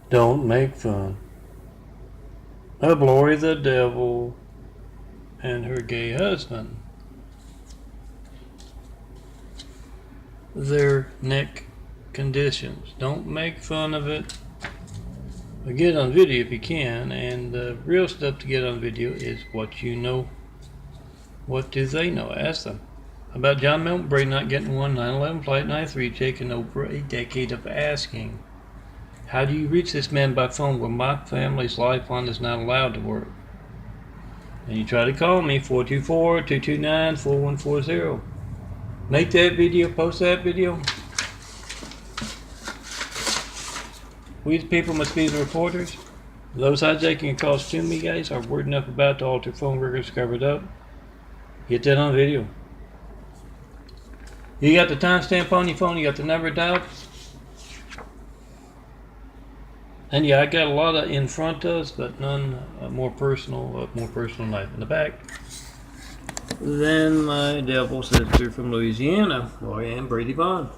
Don't make fun of Lori the Devil and her gay husband. Their neck conditions. Don't make fun of it. Get on video if you can, and the real stuff to get on video is what you know. What do they know? Ask them. About John Milton Brady not getting one 9/11 Flight 93, taking over a decade of asking. How do you reach this man by phone when my family's lifeline is not allowed to work? And you try to call me, 424-229-4140. Make that video, post that video. We the people must be the reporters. Those hijacking calls to me, guys, are word enough about to alter phone records covered up. Get that on video. You got the timestamp on your phone, you got the number dialed. And yeah, I got a lot of in front ofs, but none more personal knife in the back. Then my devil sister from Louisiana, Laurie'S Brady Bond.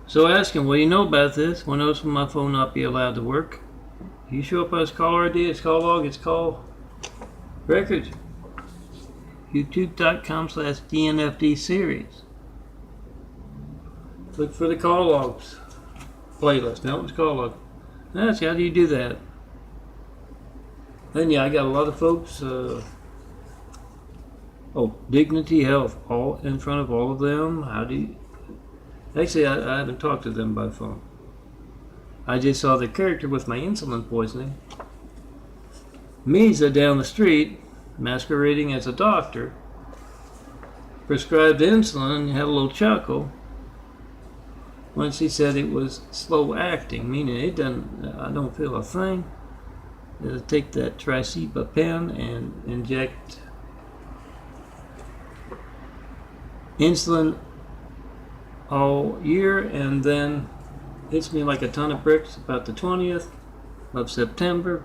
So ask him, what do you know about this? When else will my phone not be allowed to work? You show up as caller ID, it's call log, it's call records. YouTube.com/DNFD series. Look for the call logs playlist. Melton's call log. That's how do you do that? Then yeah, I got a lot of folks. Dignity Health, all in front of all of them. How do you? Actually, I haven't talked to them by phone. I just saw the character with my insulin poisoning. Misa down the street, masquerading as a doctor, prescribed insulin and had a little chuckle when she said it was slow acting, meaning I don't feel a thing. It'll take that Triceba and inject insulin all year, and then hits me like a ton of bricks about the 20th of September.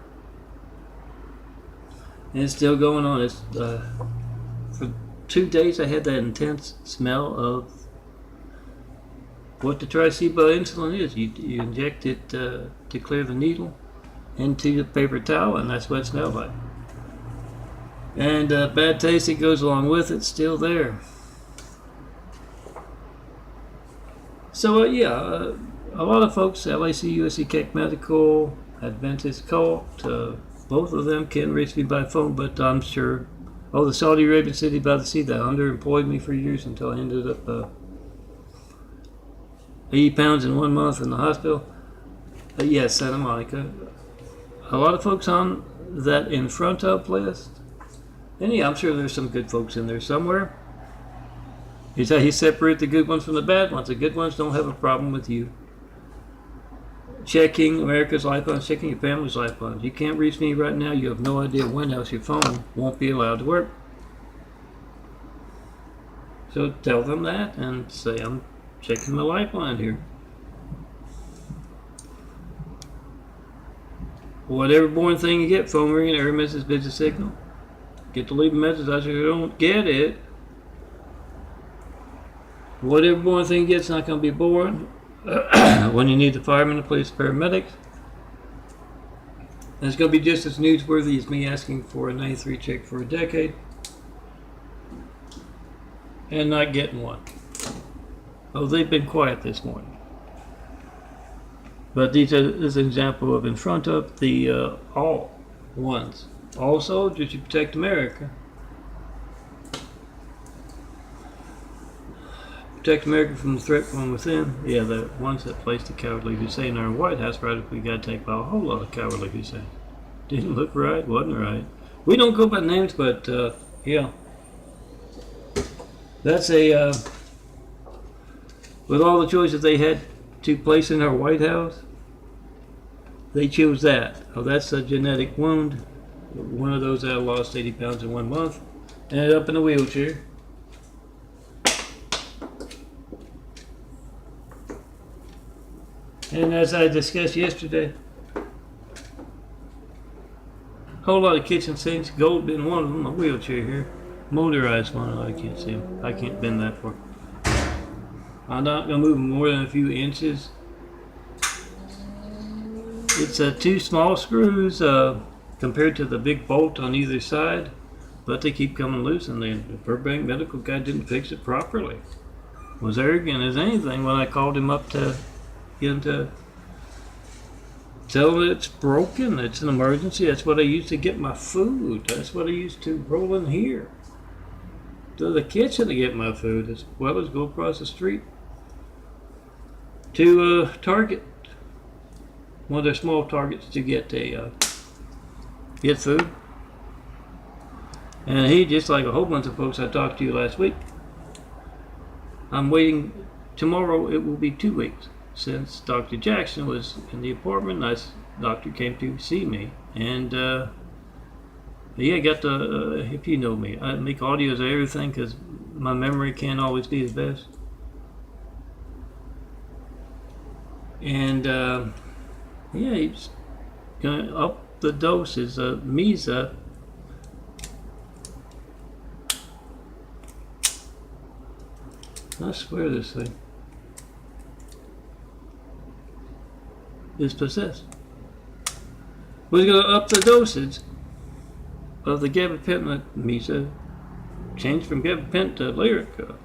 And it's still going on. It's for 2 days I had that intense smell of what the Triceba insulin is. You inject it to clear the needle into the paper towel, and that's what it smelled like. And bad taste that goes along with it still there. So a lot of folks, LAC, USC, Keck Medical, Adventist Cult, both of them can reach me by phone, but I'm sure, the Saudi Arabian city by the sea that underemployed me for years until I ended up 80 pounds in 1 month in the hospital. Yes, Santa Monica. A lot of folks on that in front of list. And yeah, I'm sure there's some good folks in there somewhere. Here's how you separate the good ones from the bad ones. The good ones don't have a problem with you checking America's lifelines, checking your family's lifelines. You can't reach me right now. You have no idea when else your phone won't be allowed to work. So tell them that and say, I'm checking my lifeline here. Whatever boring thing you get, phone ringing, error message, busy signal. Get to leave a message, I sure don't get it. Whatever boring thing you get's not going to be boring. When you need the firemen, the police, paramedics. And it's going to be just as newsworthy as me asking for a 93 check for a decade and not getting one. Oh, they've been quiet this morning. But this is an example of in front of the all ones. All soldiers, you protect America. Protect America from the threat from within. Yeah, the ones that placed the cowardly Hussein in our White House, right? If we got taken by a whole lot of cowardly Hussein. Didn't look right, wasn't right. We don't go by names, but yeah. That's a, with all the choices they had to place in our White House, they chose that. Oh, that's a genetic wound. One of those that lost 80 pounds in 1 month. Ended up in a wheelchair. And as I discussed yesterday, a whole lot of kitchen sinks, gold being one of them, a wheelchair here. Motorized one, I can't see them. I can't bend that far. I'm not going to move more than a few inches. It's two small screws compared to the big bolt on either side, but they keep coming loose, and the Burbank medical guy didn't fix it properly. Was arrogant as anything when I called him up to get him to tell him it's broken. It's an emergency. That's what I used to get my food. That's what I used to roll in here to the kitchen to get my food, as well as go across the street to Target, one of their small Targets, to get food. And he, just like a whole bunch of folks I talked to last week, I'm waiting. Tomorrow it will be 2 weeks since Dr. Jackson was in the apartment. Nice doctor came to see me, and yeah, I got the if you know me, I make audios of everything because my memory can't always be the best. And yeah, he's going up the doses of Mesa. I swear this thing is possessed. We're going to up the dosage of the gabapentin. Mesa changed from gabapentin to Lyrica.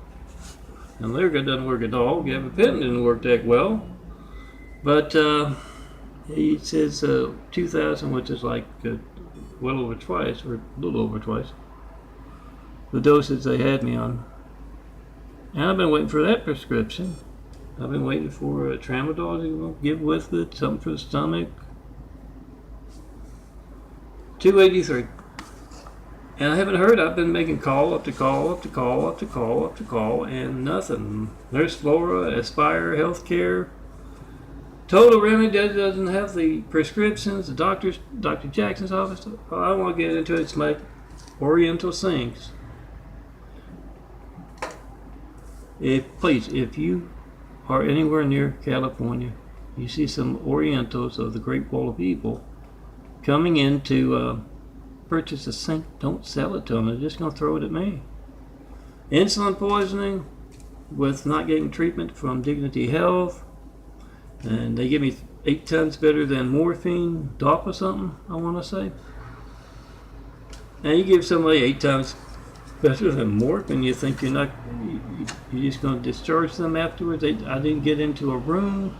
And Lyrica doesn't work at all. Gabapentin didn't work that well. But he says 2,000, which is like well over twice, or a little over twice, the dosage they had me on. And I've been waiting for that prescription. I've been waiting for a tramadol to give with it, something for the stomach. $283. And I haven't heard. I've been making call after call after call after call after call, and nothing. There's Flora, Aspire Healthcare. Total Remedy doesn't have the prescriptions. The Dr. Jackson's office. I don't want to get into it. It's my Oriental Sinks. Please, if you are anywhere near California, you see some Orientals of the Great Wall of Evil coming in to purchase a sink, don't sell it to them. They're just going to throw it at me. Insulin poisoning with not getting treatment from Dignity Health. And they give me 8 times better than morphine, DOP or something, I want to say. Now you give somebody 8 times better than morphine, you think you're just going to discharge them afterwards. I didn't get into a room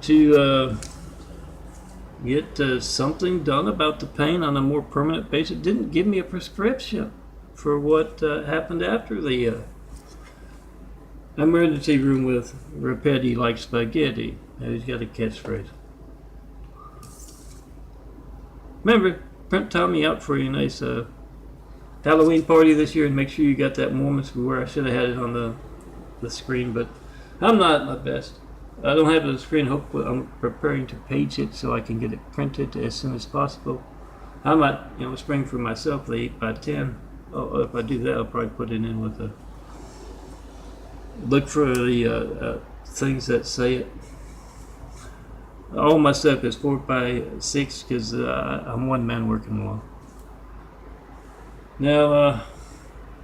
to get something done about the pain on a more permanent basis. Didn't give me a prescription for what happened after the emergency room with Rapetti like spaghetti. Now he's got a catchphrase. Remember, print Tommy out for you a nice Halloween party this year, and make sure you got that Mormons where I should have had it on the screen, but I'm not at my best. I don't have it on the screen. Hopefully I'm preparing to page it so I can get it printed as soon as possible. I might, spring for myself the 8x10. Oh, if I do that, I'll probably put it in with a look for the things that say it. All my stuff is 4x6 because I'm one man working alone. Now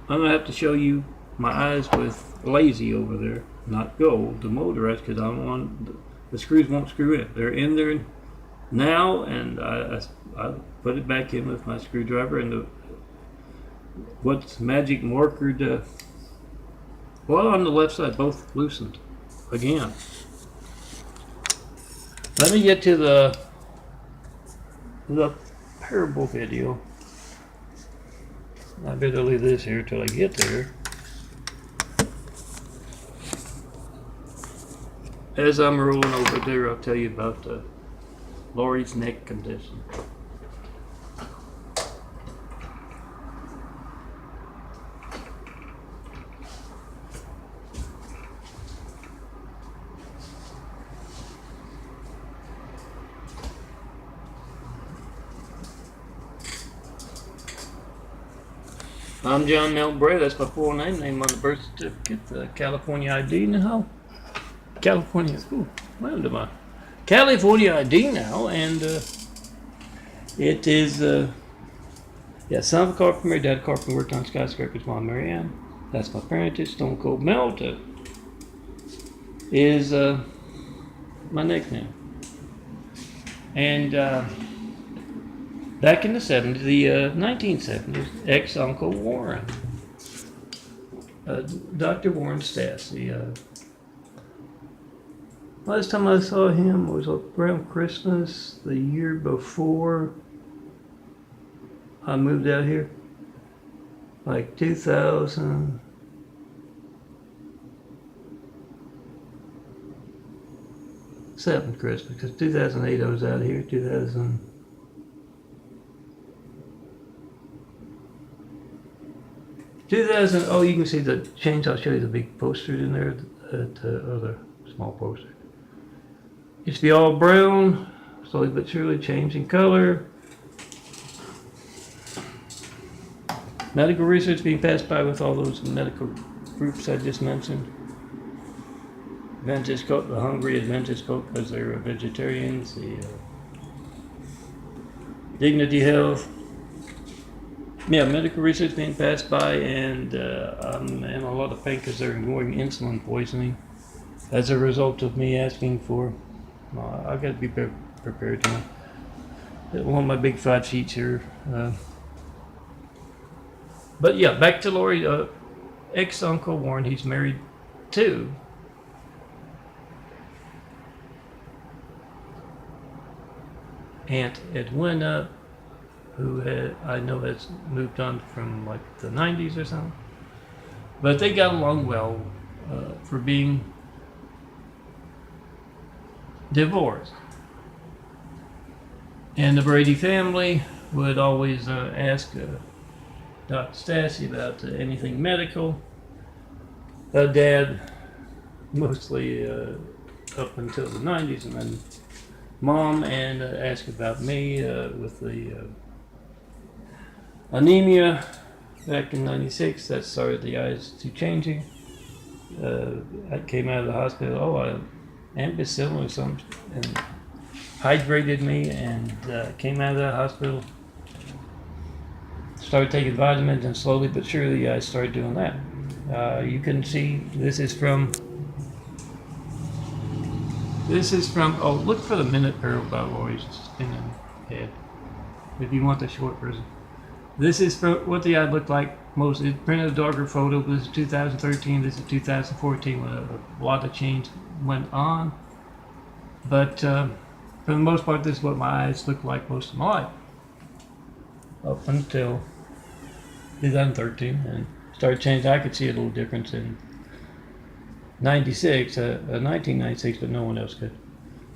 I'm gonna have to show you my eyes with lazy over there, not gold, the motorized, because I don't want the screws won't screw in. They're in there now, and I put it back in with my screwdriver, and what's magic marker to. Well, on the left side, both loosened again. Let me get to the parable video. I better leave this here till I get there. As I'm rolling over there, I'll tell you about Laurie's neck condition. I'm John Melbray. That's my full name on the birth certificate, the California ID now. California, ooh, where am I? California ID now, and it is, son of a carpenter, married, dad carpenter, worked on skyscrapers, mom Marianne. That's my parentage. Stone Cold Melted is my nickname. And back in the 70s, the 1970s, ex-Uncle Warren, Dr. Warren Stassi. Last time I saw him was around Christmas the year before I moved out here, like 2007 Christmas, because 2008 I was out here, 2000. Oh, you can see the change. I'll show you the big posters in there, the other small poster. Used to be all brown, slowly but surely changing color. Medical research being passed by with all those medical groups I just mentioned. Adventist cult, the hungry Adventist cult because they're vegetarians. The Dignity Health. Yeah, medical research being passed by, and I'm in a lot of pain because they're ignoring insulin poisoning as a result of me asking for. I got to be prepared. One of my big 5 sheets here. But yeah, back to Laurie. Ex-Uncle Warren. He's married to Aunt Edwina, who I know has moved on from like the 90s or something. But they got along well for being divorced. And the Brady family would always ask Dr. Stassi about anything medical. Dad, mostly up until the 90s, and then Mom, and ask about me with the anemia back in '96. That started the eyes to changing. I came out of the hospital. Ampicillin or something, and hydrated me, and came out of the hospital. Started taking vitamins, and slowly but surely I started doing that. You can see this is from. Oh, look for the minute parable by Laurie's spinning head. If you want the short version. This is from what the eye looked like. Most it printed a darker photo. This is 2013. This is 2014 when a lot of change went on. But for the most part, this is what my eyes looked like most of my life. Up until 2013, and started changing. I could see a little difference in 1996, but no one else could.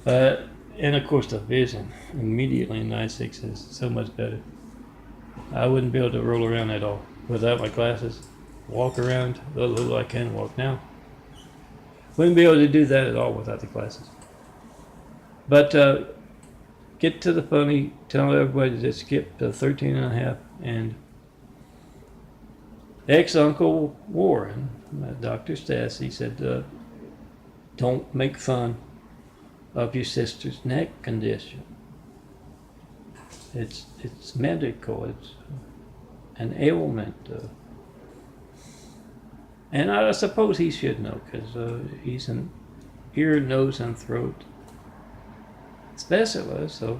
And of course the vision immediately in 96 is so much better. I wouldn't be able to roll around at all without my glasses. Walk around, although I can walk now. Wouldn't be able to do that at all without the glasses. But get to the funny, tell everybody to skip to 13 and a half, and ex-Uncle Warren, Dr. Stassi, said, don't make fun of your sister's neck condition. It's medical, it's an ailment. And I suppose he should know, because he's an ear, nose, and throat specialist, so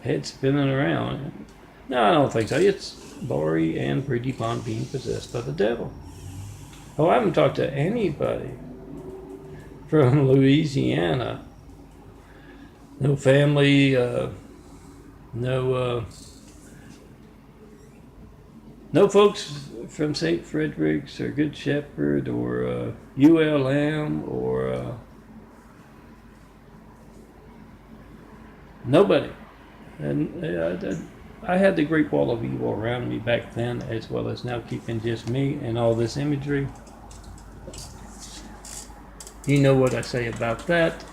head spinning around. No, I don't think so. It's Laurie and Brady Bond being possessed by the devil. Oh, I haven't talked to anybody from Louisiana. No family, no folks from St. Frederick's or Good Shepherd or ULM or nobody. And I had the great wall of evil around me back then, as well as now, keeping just me and all this imagery. You know what I say about that.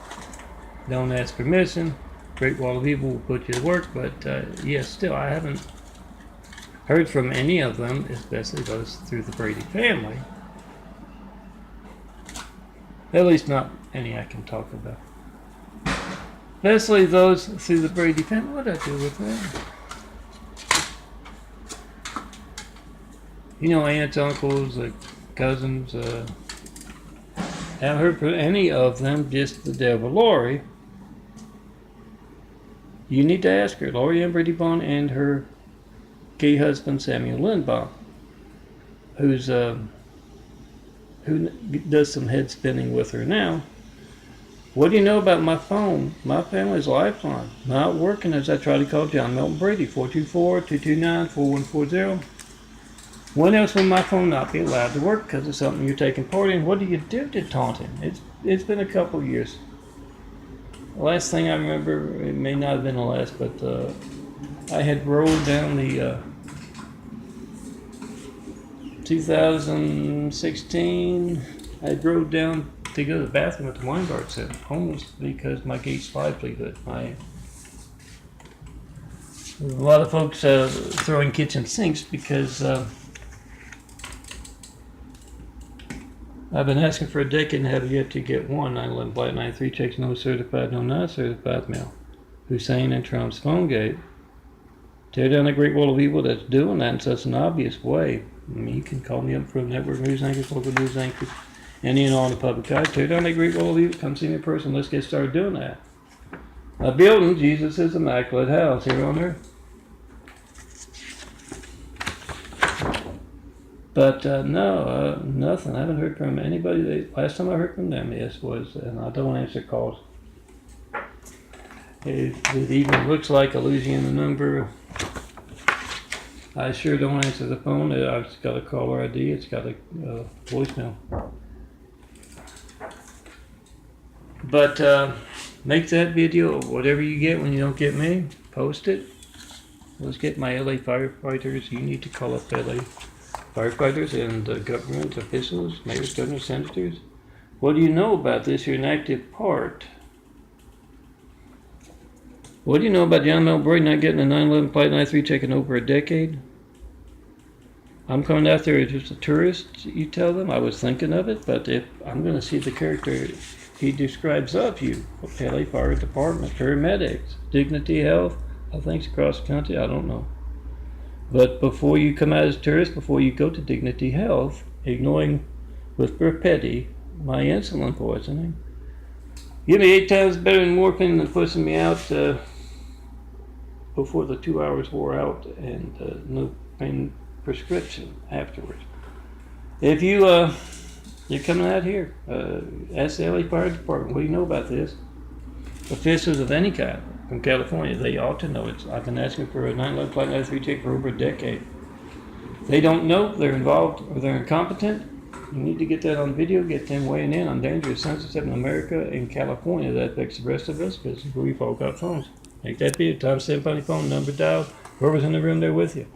Don't ask permission. Great wall of evil will put you to work, but yes, still, I haven't heard from any of them, especially those through the Brady family. At least not any I can talk about. Especially those through the Brady family. What did I do with them? You know, aunts, uncles, cousins. Haven't heard from any of them, just the devil Laurie. You need to ask her, Laurie Brady Bond and her gay husband Samuel Lindbaum, who does some head spinning with her now. What do you know about my phone? My family's lifeline. Not working as I try to call John Milton Brady, 424-229-4140. When else will my phone not be allowed to work because of something you're taking part in? What do you do to taunt him? It's been a couple of years. The last thing I remember, it may not have been the last, but I had rolled down the 2016. I drove down to go to the bathroom at the wine bar set, almost because my gate's livelihood. A lot of folks throwing kitchen sinks because I've been asking for a decade and have yet to get one. 911 Flight 93 checks no certified, no non-certified mail. Hussein and Trump's phone gate. Tear down the great wall of evil that's doing that in such an obvious way. I mean, you can call me up for network news anchors, local news anchors, any and all in the public eye. Tear down that great wall of evil. Come see me in person. Let's get started doing that. Building Jesus' immaculate house here on earth. But no, nothing. I haven't heard from anybody. Last time I heard from them, yes, was, and I don't answer calls. It even looks like a Louisiana number. I sure don't answer the phone. It's got a caller ID. It's got a voicemail. But make that video of whatever you get when you don't get me. Post it. Let's get my LA firefighters. You need to call up LA firefighters and government officials, mayors, governors, senators. What do you know about this? You're an active part. What do you know about John Mel Brady not getting a 911 Flight 93 taking over a decade? I'm coming out there as just a tourist, you tell them. I was thinking of it, but if I'm going to see the character he describes of you, LA Fire Department, paramedics, Dignity Health, things across the country, I don't know. But before you come out as a tourist, before you go to Dignity Health, ignoring with Perpetti my insulin poisoning, give me 8 times better than morphine than pushing me out before the 2 hours wore out and no pain prescription afterwards. If you're coming out here, ask the LA Fire Department, what do you know about this? Officials of any kind from California, they ought to know it. I've been asking for a 911 Flight 93 ticket for over a decade. They don't know, they're involved, or they're incompetent. You need to get that on video, get them weighing in on dangerous censorship in America and California. That affects the rest of us because we've all got phones. Make that video, timestamp on your phone, number dialed, whoever's in the room there with you.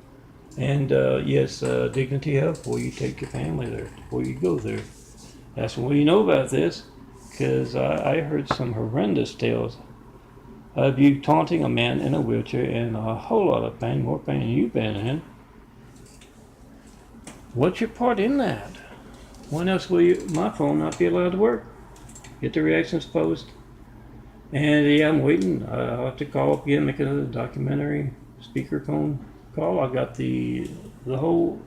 And yes, Dignity Health, before you take your family there, before you go there. That's what you know about this, because I heard some horrendous tales of you taunting a man in a wheelchair in a whole lot of pain, more pain than you've been in. What's your part in that? When else will my phone not be allowed to work? Get the reactions post. And yeah, I'm waiting. I'll have to call up again, make another documentary speakerphone call. I got the whole,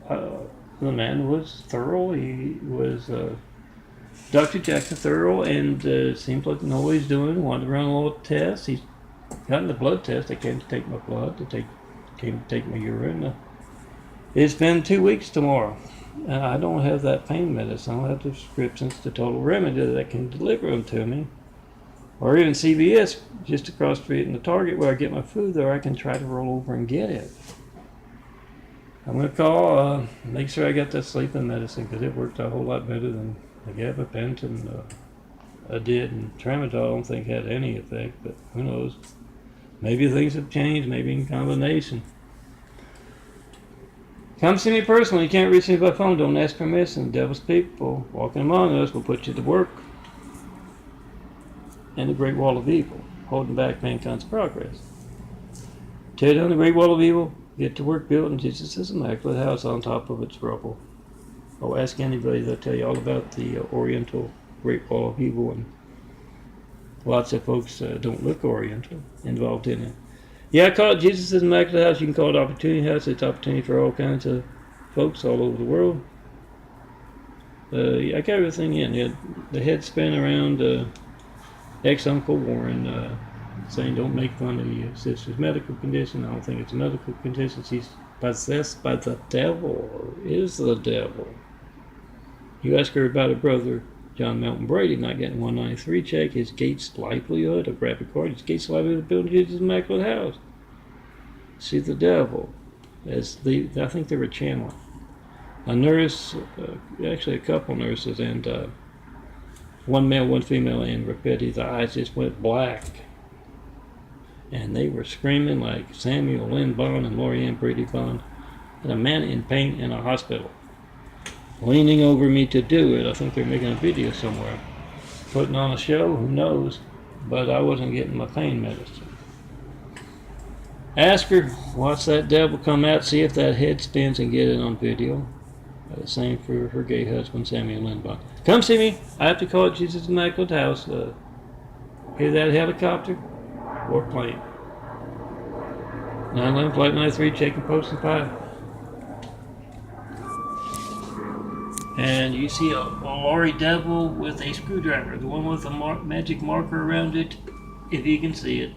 the man was thorough. He was Dr. Jackson thorough, and seems like you know what he's doing. Wanted to run a little test. He's gotten the blood test. They came to take my blood. Came to take my urine. It's been 2 weeks tomorrow. I don't have that pain medicine. I don't have the prescriptions to Total Remedy that can deliver them to me. Or even CVS, just across the street in the Target where I get my food there, I can try to roll over and get it. I'm going to call, make sure I got that sleeping medicine because it worked a whole lot better than the gabapentin I did. And tramadol I don't think had any effect, but who knows. Maybe things have changed, maybe in combination. Come see me personally. You can't reach me by phone. Don't ask permission. Devil's people walking among us will put you to work. And the great wall of evil, holding back mankind's progress. Tear down the great wall of evil, get to work building Jesus' immaculate house on top of its rubble. Oh, ask anybody, they'll tell you all about the Oriental great wall of evil, and lots of folks don't look Oriental involved in it. Yeah, I call it Jesus' immaculate house. You can call it Opportunity House. It's opportunity for all kinds of folks all over the world. I got everything in. The head spin around ex-Uncle Warren, saying don't make fun of your sister's medical condition. I don't think it's a medical condition. She's possessed by the devil, or is the devil. You ask her about her brother, John Melton Brady, not getting 193 check, his Gates livelihood, a graphic card, his Gates livelihood of building Jesus' Immaculate House. See the devil. I think they were channeling. A nurse, actually a couple nurses, and one male, one female, and Rapidi's eyes just went black. And they were screaming like Samuel Lynn Bond and Laurie'S Brady Bond, and a man in pain in a hospital, leaning over me to do it. I think they're making a video somewhere, putting on a show, who knows, but I wasn't getting my pain medicine. Ask her, watch that devil come out, see if that head spins, and get it on video. Same for her gay husband, Samuel Lynn Bond. Come see me. I have to call it Jesus' Immaculate House. Hear that helicopter? Or plane. 911 Flight 93, checking post and pie. And you see a Laurie devil with a screwdriver, the one with a magic marker around it, if you can see it.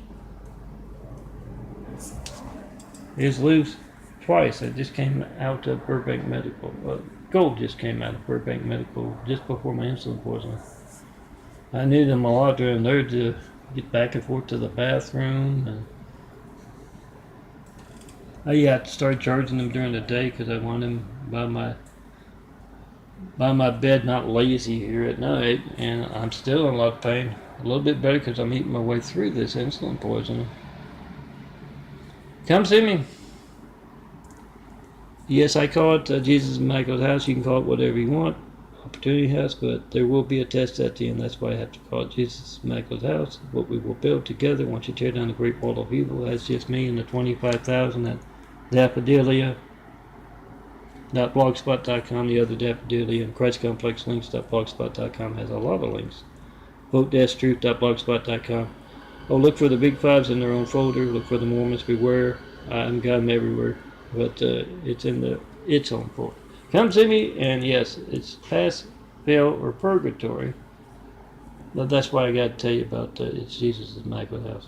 It's loose twice. It just came out of Burbank Medical. Gold just came out of Burbank Medical just before my insulin poisoning. I needed them a lot during there to get back and forth to the bathroom, and I had to start charging them during the day because I want them by my bed, not lazy here at night. And I'm still in a lot of pain. A little bit better because I'm eating my way through this insulin poisoning. Come see me. Yes, I call it Jesus' Immaculate House. You can call it whatever you want. Opportunity House, but there will be a test at the end. That's why I have to call it Jesus' Immaculate House. What we will build together once you tear down the Great Wall of Evil. That's just me and the 25,000 at Daffodilia.blogspot.com. The other Daffodilia and ChristComplexLinks.blogspot.com has a lot of links. Vote-truth.blogspot.com. Oh, look for the Big Fives in their own folder. Look for the Mormons Beware. I'm got them everywhere, but it's in its own folder. Come see me, and yes, it's pass, fail, or purgatory. But that's why I got to tell you about it's Jesus' Immaculate House.